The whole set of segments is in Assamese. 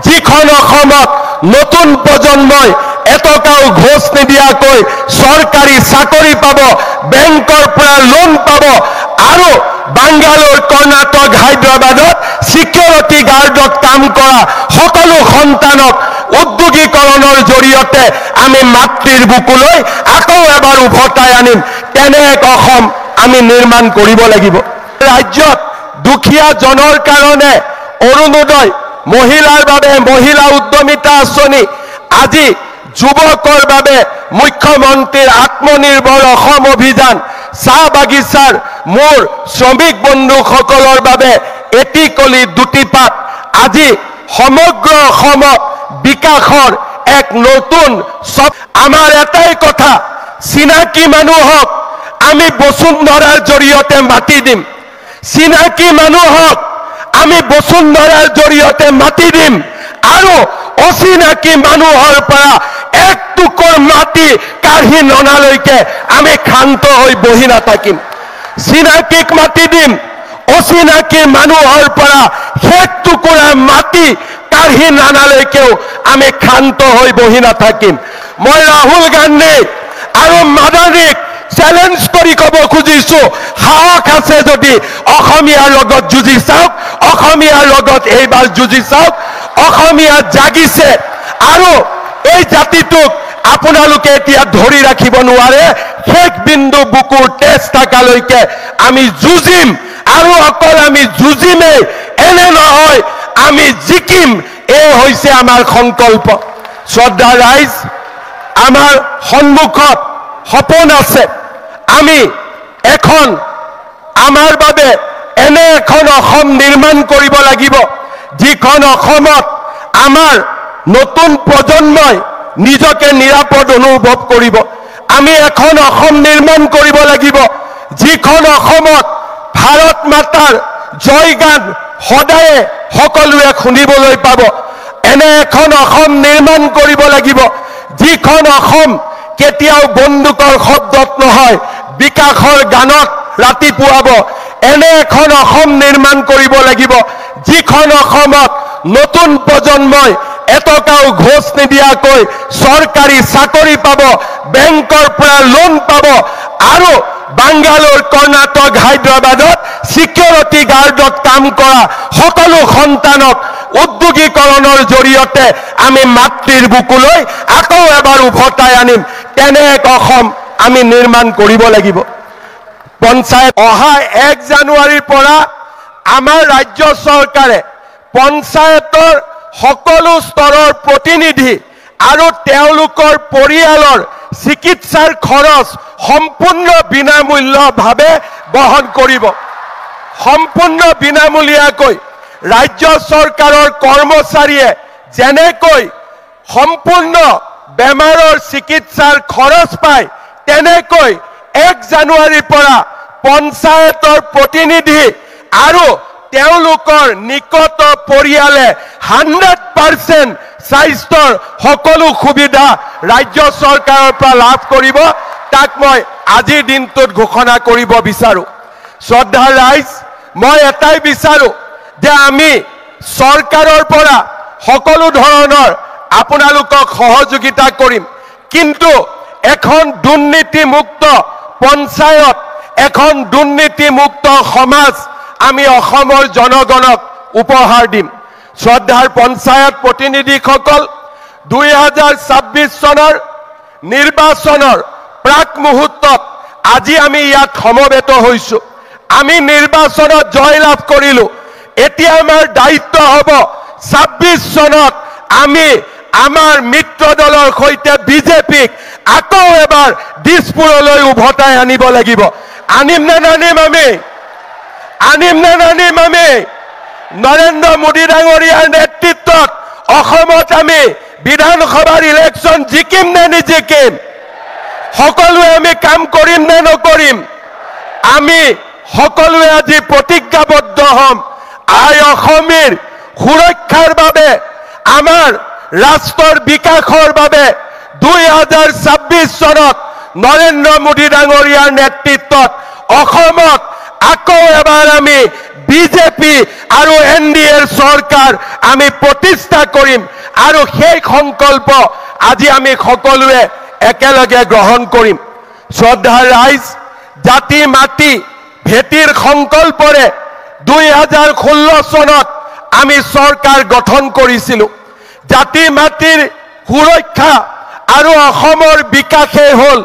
যিখন অসমত নতুন প্ৰজন্মই এটকাও ঘোষ নিদিয়াকৈ চৰকাৰী চাকৰি পাব, বেংকৰ পৰা লোন পাব আৰু বাংগালোৰ, কৰ্ণাটক, হায়দৰাবাদত সিকিউৰিটি গাৰ্ডত কাম কৰা সকলো সন্তানক উদ্যোগীকৰণৰ জৰিয়তে আমি মাতৃৰ বুকুলৈ আকৌ এবাৰ উভতাই আনিম। তেনে এক অসম আমি নিৰ্মাণ কৰিব লাগিব। ৰাজ্যত দুখীয়া জনৰ কাৰণে অৰুণোদয়, মহিলাৰ বাবে মহিলা উদ্যমিতা আঁচনি, আজি যুৱকৰ বাবে মুখ্যমন্ত্ৰীৰ আত্মনিৰ্ভৰ অসম অভিযান, চাহ বাগিচাৰ মোৰ শ্ৰমিক বন্ধুসকলৰ বাবে এটিকলি দুটিপাত, আজি সমগ্ৰ অসমত বিকাশৰ এক নতুন আমাৰ এটাই কথা, চিনাকি মানুহক আমি বসুন্ধৰাৰ জৰিয়তে মাতি দিম, চিনাকি মানুহক আমি বসুন্ধৰাৰ জৰিয়তে মাতি দিম আৰু অচিনাকি মানুহৰ পৰা এক টুকুৰ মাটি কাঢ়ি ননালৈকে আমি ক্ষান্ত হৈ বহি নাথাকিম। চিনাকিক মাতি দিম, অচিনাকি মানুহৰ পৰা এক টুকুৰা মাটি কাঢ়ি নানালৈকেও আমি ক্ষান্ত হৈ বহি নাথাকিম। মই ৰাহুল গান্ধী আৰু মাদানীক চেলেঞ্জ কৰি ক'ব খুজিছো, সাহস আছে যদি অসমীয়াৰ লগত যুঁজি চাওক, অসমীয়াৰ লগত এইবাৰ যুঁজি চাওক। অসমীয়া জাগিছে আৰু এই জাতিটোক আপোনালোকে এতিয়া ধৰি ৰাখিব নোৱাৰে। শেষ বিন্দু বুকুৰ তেজ থাকালৈকে আমি যুঁজিম আৰু অকল আমি যুঁজিমেই, এনে নহয় আমি জিকিম। এই হৈছে আমাৰ সংকল্প। শ্ৰদ্ধা ৰাইজ, আমাৰ সন্মুখত সপোন আছে। আমি এখন আমাৰ বাবে এনে এখন অসম নিৰ্মাণ কৰিব লাগিব, যিখন অসমত আমাৰ নতুন প্ৰজন্মই নিজকে নিৰাপদ অনুভৱ কৰিব। আমি এখন অসম নিৰ্মাণ কৰিব লাগিব, যিখন অসমত ভাৰত মাতাৰ জয়গান সদায়ে সকলোৱে শুনিবলৈ পাব। এনে এখন অসম নিৰ্মাণ কৰিব লাগিব, যিখন অসম কেতিয়াও বন্দুকৰ শব্দত নহয়, বিকাশৰ গানত ৰাতিপুৱাব। এনে এখন অসম নিৰ্মাণ কৰিব লাগিব, যিখন অসমত নতুন প্ৰজন্মই এটকাও ঘোষ নিদিয়াকৈ চৰকাৰী চাকৰি পাব, বেংকৰ পৰা লোন পাব আৰু বাংগালোৰ, কৰ্ণাটক, হায়দৰাবাদত সিকিউৰিটি গাৰ্ডত কাম কৰা সকলো সন্তানক উদ্যোগীকৰণৰ জৰিয়তে আমি মাতৃৰ বুকুলৈ আকৌ এবাৰ উভতাই আনিম। তেনে এক অসম আমি নিৰ্মাণ কৰিব লাগিব। পঞ্চায়ত অহা 1 জানুৱাৰীৰ পৰা আমাৰ ৰাজ্য চৰকাৰে পঞ্চায়তৰ সকলো স্তৰৰ প্ৰতিনিধি আৰু তেওঁলোকৰ পৰিয়ালৰ চিকিৎসাৰ খৰচ সম্পূৰ্ণ বিনামূল্যভাৱে বহন কৰিব। সম্পূৰ্ণ বিনামূলীয়াকৈ ৰাজ্য চৰকাৰৰ কৰ্মচাৰীয়ে যেনেকৈ সম্পূৰ্ণ বেমাৰৰ চিকিৎসাৰ খৰচ পায়, তেনেকৈ 1 জানুৱাৰীৰ পৰা পঞ্চায়তৰ প্ৰতিনিধি আৰু তেওঁলোকৰ নিকট পৰিয়ালে 100% স্বাস্থ্যৰ সকলো সুবিধা ৰাজ্য চৰকাৰৰ পৰা লাভ কৰিব। তাক মই আজিৰ দিনটোত ঘোষণা কৰিব বিচাৰো। শ্ৰদ্ধা ৰাইজ, মই এটাই বিচাৰো যে আমি চৰকাৰৰ পৰা সকলো ধৰণৰ আপোনালোকক সহযোগিতা কৰিম, কিন্তু এখন দুৰ্নীতিমুক্ত পঞ্চায়ত, এখন দুৰ্নীতিমুক্ত সমাজ আমি অসমৰ জনগণক উপহাৰ দিম। শ্ৰদ্ধাৰ পঞ্চায়ত প্ৰতিনিধিসকল, 2026 চনৰ নিৰ্বাচনৰ প্ৰাক মুহূৰ্তত আজি আমি ইয়াত সমবেত হৈছো। আমি নিৰ্বাচনত জয়লাভ কৰিলো। এতিয়া আমাৰ দায়িত্ব হ'ব 26 চনত আমি আমাৰ মিত্ৰ দলৰ সৈতে বিজেপিক আকৌ এবাৰ দিছপুৰলৈ উভতাই আনিব লাগিব। আনিম নে নানিম আমি? আনিম নে নানিম আমি? নৰেন্দ্ৰ মোদী ডাঙৰীয়াৰ নেতৃত্বত অসমত আমি বিধানসভাৰ ইলেকশ্যন জিকিম নে নিজিকিম? সকলোৱে আমি কাম কৰিম নে নকৰিম? আমি সকলোৱে আজি প্ৰতিজ্ঞাবদ্ধ হ'ম, আই অসমীৰ সুৰক্ষাৰ বাবে, আমাৰ ৰাষ্ট্ৰৰ বিকাশৰ বাবে 2026 চনত নৰেন্দ্ৰ মোদী ডাঙৰীয়াৰ নেতৃত্বত অসমত আকৌ এবাৰ আমি বিজেপি আৰু এনডিএৰ চৰকাৰ আমি প্ৰতিষ্ঠা কৰিম আৰু সেই সংকল্প আজি আমি সকলোৱে একেলগে গ্ৰহণ কৰিম। শ্ৰদ্ধাৰ ৰাইজ, জাতি মাটি ভেটিৰ সংকল্পৰে 2016 চনত আমি চৰকাৰ গঠন কৰিছিলোঁ। জাতি মাটিৰ সুৰক্ষা আৰু অসমৰ বিকাশেই হ'ল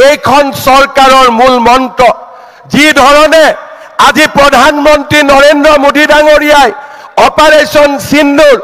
এইখন চৰকাৰৰ মূল মন্ত্ৰ। যি ধৰণে আজি প্ৰধানমন্ত্ৰী নৰেন্দ্ৰ মোদী ডাঙৰীয়াই অপাৰেশ্যন সিন্দুৰ,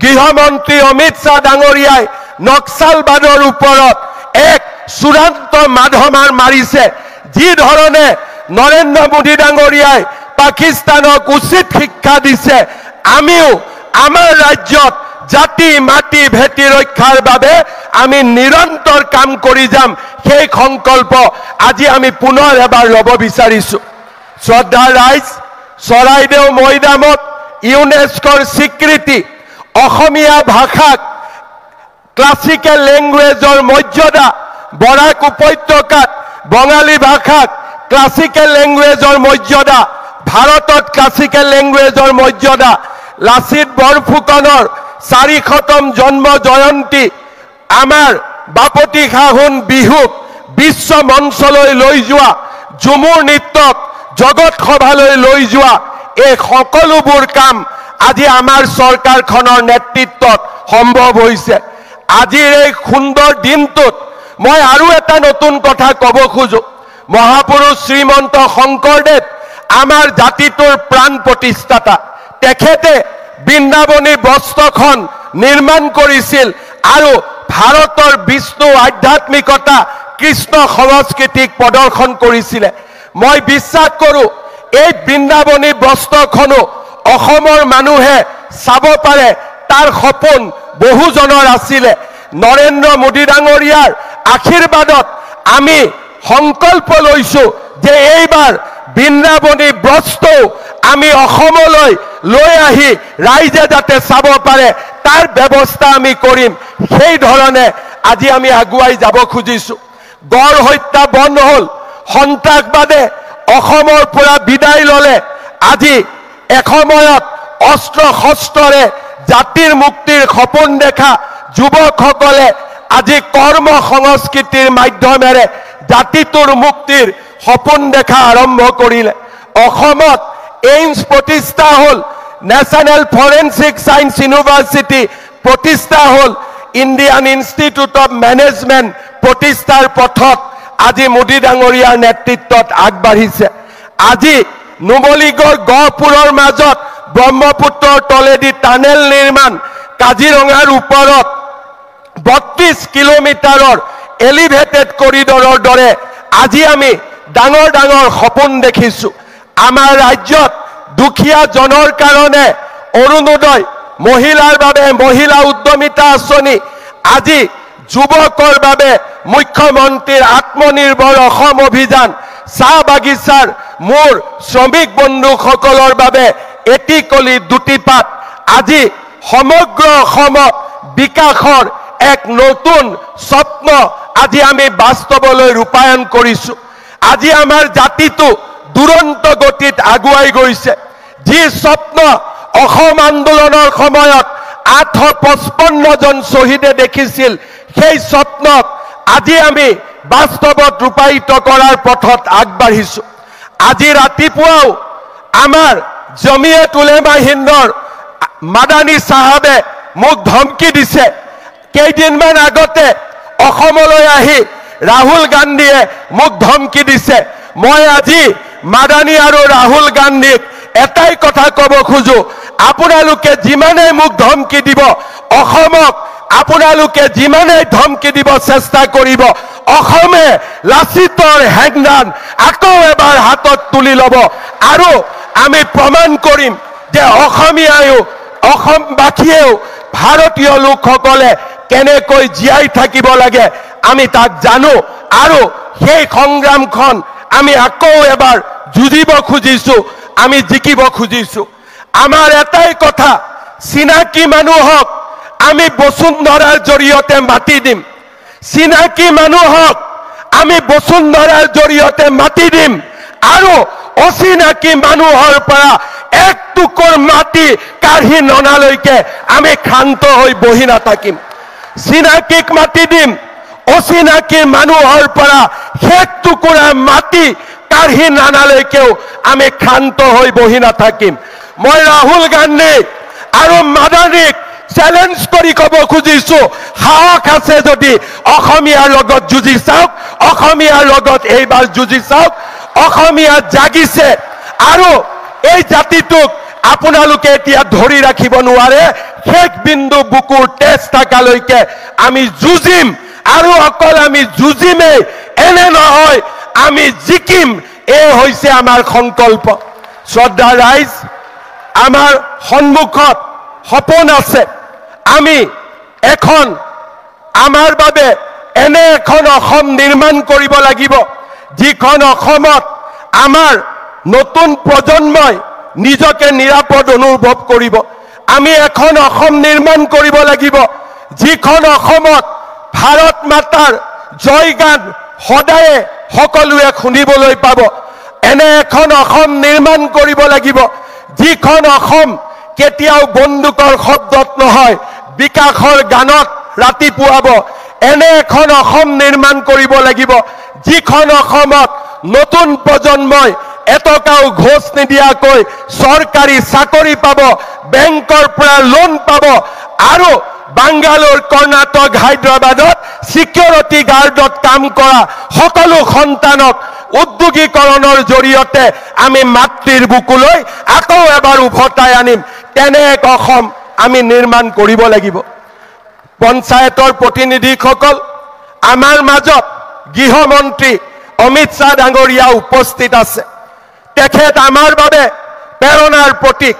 গৃহমন্ত্ৰী অমিত শ্বাহ ডাঙৰীয়াই নক্সালবাদৰ ওপৰত এক চূড়ান্ত মাধমাৰ মাৰিছে, যি ধৰণে নৰেন্দ্ৰ মোদী ডাঙৰীয়াই পাকিস্তানক উচিত শিক্ষা দিছে, আমিও আমাৰ ৰাজ্যত জাতি মাটি ভেটি ৰক্ষাৰ বাবে আমি নিৰন্তৰ কাম কৰি যাম। সেই সংকল্প আজি আমি পুনৰ এবাৰ ল'ব বিচাৰিছোঁ। শ্ৰদ্ধাৰ ৰাইজ, চৰাইদেউ মৈদামত ইউনেস্কোৰ স্বীকৃতি, অসমীয়া ভাষাক ক্লাছিকেল লেংগুৱেজৰ মৰ্যাদা, বৰাক উপত্যকাত বঙালী ভাষাক ক্লাছিকেল লেংগুৱেজৰ মৰ্যাদা, ভাৰতত ক্লাছিকেল লেংগুৱেজৰ মৰ্যাদা, লাচিত বৰফুকনৰ 400তম জন্ম জয়ন্তী, আমাৰ বাপতি সাহোন বিহুক বিশ্ব মঞ্চলৈ লৈ যোৱা, ঝুমুৰ নৃত্যক জগত সভালৈ লৈ যোৱা, এই সকলোবোৰ কাম আজি আমাৰ চৰকাৰখনৰ নেতৃত্বত সম্ভৱ হৈছে। আজিৰ এই সুন্দৰ দিনটোত মই আৰু এটা নতুন কথা ক'ব খোজো। মহাপুৰুষ শ্ৰীমন্ত শংকৰদেৱ আমাৰ জাতিটোৰ প্ৰাণ প্ৰতিষ্ঠাতা। তেখেতে বৃন্দাবনী বস্ত্ৰখন নিৰ্মাণ কৰিছিল আৰু ভাৰতৰ বিষ্ণু আধ্যাত্মিকতা, কৃষ্ণ সংস্কৃতিক প্ৰদৰ্শন কৰিছিলে। মই বিশ্বাস কৰোঁ এই বৃন্দাবনী বস্ত্ৰখনো অসমৰ মানুহে চাব পাৰে, তাৰ সপোন বহুজনৰ আছিলে। নৰেন্দ্ৰ মোদী ডাঙৰীয়াৰ আশীৰ্বাদত আমি সংকল্প লৈছোঁ যে এইবাৰ বৃন্দাবনী বস্ত্ৰ আমি অসমলৈ লৈ আহি ৰাইজে যাতে চাব পাৰে তাৰ ব্যৱস্থা আমি কৰিম। সেই ধৰণে আজি আমি আগুৱাই যাব খুজিছোঁ। গড় হত্যা বন্ধ হ'ল, সন্ত্ৰাসবাদে অসমৰ পৰা বিদায় ল'লে। আজি এসময়ত অস্ত্ৰ শস্ত্ৰৰে জাতিৰ মুক্তিৰ সপোন দেখা যুৱকসকলে আজি কৰ্ম সংস্কৃতিৰ মাধ্যমেৰে জাতিটোৰ মুক্তিৰ সপোন দেখা আৰম্ভ কৰিলে। অসমত এইমছ প্ৰতিষ্ঠা হ'ল, নেশ্যনেল ফৰেনচিক ছায়েন্স ইউনিভাৰ্চিটি প্ৰতিষ্ঠা হ'ল, ইণ্ডিয়ান ইনষ্টিটিউট অফ মেনেজমেণ্ট প্ৰতিষ্ঠাৰ পথত আজি মোদী ডাঙৰীয়াৰ নেতৃত্বত আগবাঢ়িছে। আজি নুমলীগড় গহপুৰৰ মাজত ব্ৰহ্মপুত্ৰৰ তলেদি টানেল নিৰ্মাণ, কাজিৰঙাৰ ওপৰত 32 কিলোমিটাৰৰ এলিভেটেড কৰিডৰৰ দৰে আজি আমি ডাঙৰ ডাঙৰ সপোন দেখিছোঁ। আমাৰ ৰাজ্যত দুখীয়া জনৰ কাৰণে অৰুণোদয়, মহিলাৰ বাবে মহিলা উদ্যমিতা আঁচনি, আজি যুৱকৰ বাবে মুখ্যমন্ত্ৰীৰ আত্মনিৰ্ভৰ অসম অভিযান, চাহ বাগিচাৰ মোৰ শ্ৰমিক বন্ধুসকলৰ বাবে এটিকলি দুটিপাত, আজি সমগ্ৰ অসমত বিকাশৰ এক নতুন স্বপ্ন আজি আমি বাস্তৱলৈ ৰূপায়ণ কৰিছোঁ। আজি আমাৰ জাতিটো দুৰন্ত গতিত আগুৱাই গৈছে। যি স্বপ্ন অসম আন্দোলনৰ সময়ত 855 জন শ্বহীদে দেখিছিল, সেই স্বপ্নক আজি আমি বাস্তৱত ৰূপায়িত কৰাৰ পথত আগবাঢ়িছোঁ। আজি ৰাতিপুৱাও আমাৰ জমিয়ত উলেমা হিন্দৰ মাদানী চাহাবে মোক ধমকি দিছে। কেইদিনমান আগতে অসমলৈ আহি ৰাহুল গান্ধীয়ে মোক ধমকি দিছে। মই আজি মাদানী আৰু ৰাহুল গান্ধীক এটাই কথা ক'ব খোজো, আপোনালোকে যিমানেই মোক ধমকি দিব, অসমক আপোনালোকে যিমানেই ধমকি দিব চেষ্টা কৰিব, অসমে লাচিতৰ হেংদান আকৌ এবাৰ হাতত তুলি ল'ব আৰু আমি প্ৰমাণ কৰিম যে অসমীয়ায়ো, অসমবাসীয়েও ভাৰতীয় লোকসকলে কেনেকৈ জীয়াই থাকিব লাগে আমি তাক জানো আৰু সেই সংগ্ৰামখন আমি আকৌ এবাৰ যুঁজিব খুজিছোঁ, আমি জিকিব খুজিছোঁ। আমাৰ এটাই কথা, চিনাকি মানুহক আমি বসুন্ধৰাৰ জৰিয়তে মাতি দিম, চিনাকি মানুহক আমি বসুন্ধৰাৰ জৰিয়তে মাতি দিম আৰু অচিনাকি মানুহৰ পৰা এক টুকুৰ মাটি কাঢ়ি ননালৈকে আমি ক্ষান্ত হৈ বহি নাথাকিম। চিনাকিক মাটি দিম, অচিনাকি মানুহৰ পৰা শেষ টুকুৰা মাটি কাঢ়ি নানালৈকেও আমি ক্ষান্ত হৈ বহি নাথাকিম। মই ৰাহুল গান্ধী আৰু মাদানীক চেলেঞ্জ কৰি ক'ব খুজিছো, সাহস আছে যদি অসমীয়াৰ লগত যুঁজি চাওক, অসমীয়াৰ লগত এইবাৰ যুঁজি চাওক। অসমীয়া জাগিছে আৰু এই জাতিটোক আপোনালোকে এতিয়া ধৰি ৰাখিব নোৱাৰে। শেষ বিন্দু বুকুৰ তেজ থাকালৈকে আমি যুঁজিম আৰু অকল আমি যুঁজিমেই, এনে নহয় আমি জিকিম। এই হৈছে আমাৰ সংকল্প। শ্ৰদ্ধা ৰাইজ, আমাৰ সন্মুখত সপোন আছে। আমি এখন আমাৰ বাবে এনে এখন অসম নিৰ্মাণ কৰিব লাগিব, যিখন অসমত আমাৰ নতুন প্ৰজন্মই নিজকে নিৰাপদ অনুভৱ কৰিব। আমি এখন অসম নিৰ্মাণ কৰিব লাগিব, যিখন অসমত ভাৰত মাতাৰ জয়গান সদায়ে সকলোৱে শুনিবলৈ পাব। এনে এখন অসম নিৰ্মাণ কৰিব লাগিব, যিখন অসম কেতিয়াও বন্দুকৰ শব্দত নহয়, বিকাশৰ গানত ৰাতিপুৱাব। এনে এখন অসম নিৰ্মাণ কৰিব লাগিব, যিখন অসমত নতুন প্ৰজন্মই এটকাও ঘোষ নিদিয়াকৈ চৰকাৰী চাকৰি পাব, বেংকৰ পৰা লোন পাব আৰু বাংগালোৰ, কৰ্ণাটক, হায়দৰাবাদত সিকিউৰিটি গাৰ্ডত কাম কৰা সকলো সন্তানক উদ্যোগীকৰণৰ জৰিয়তে আমি মাতৃৰ বুকুলৈ আকৌ এবাৰ উভতাই আনিম। তেনে এক অসম আমি নিৰ্মাণ কৰিব লাগিব। পঞ্চায়তৰ প্ৰতিনিধিসকল, আমাৰ মাজত গৃহমন্ত্ৰী অমিত শ্বাহ ডাঙৰীয়া উপস্থিত আছে। তেখেত আমাৰ বাবে প্ৰেৰণাৰ প্ৰতীক।